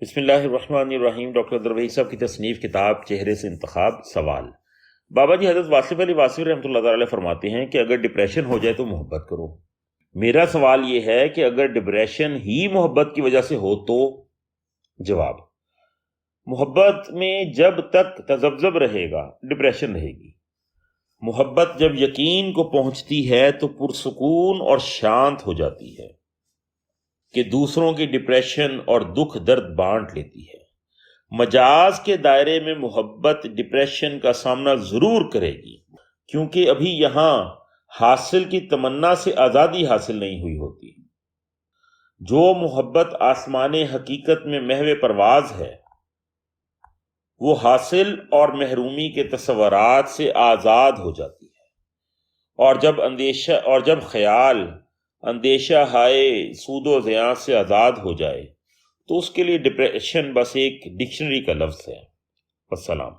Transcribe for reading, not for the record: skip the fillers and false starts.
بسم اللہ الرحمن الرحیم۔ ڈاکٹر عبدالوہی صاحب کی تصنیف کتاب چہرے سے انتخاب۔ سوال: بابا جی حضرت واصف علی واصفی رحمۃ اللہ تعالی فرماتے ہیں کہ اگر ڈپریشن ہو جائے تو محبت کرو۔ میرا سوال یہ ہے کہ اگر ڈپریشن ہی محبت کی وجہ سے ہو تو؟ جواب: محبت میں جب تک تذبذب رہے گا ڈپریشن رہے گی۔ محبت جب یقین کو پہنچتی ہے تو پرسکون اور شانت ہو جاتی ہے کہ دوسروں کی ڈپریشن اور دکھ درد بانٹ لیتی ہے۔ مجاز کے دائرے میں محبت ڈپریشن کا سامنا ضرور کرے گی، کیونکہ ابھی یہاں حاصل کی تمنا سے آزادی حاصل نہیں ہوئی ہوتی۔ جو محبت آسمان حقیقت میں محو پرواز ہے، وہ حاصل اور محرومی کے تصورات سے آزاد ہو جاتی ہے، اور جب خیال اندیشہ ہائے سود و زیاں سے آزاد ہو جائے تو اس کے لیے ڈپریشن بس ایک ڈکشنری کا لفظ ہے۔ والسلام۔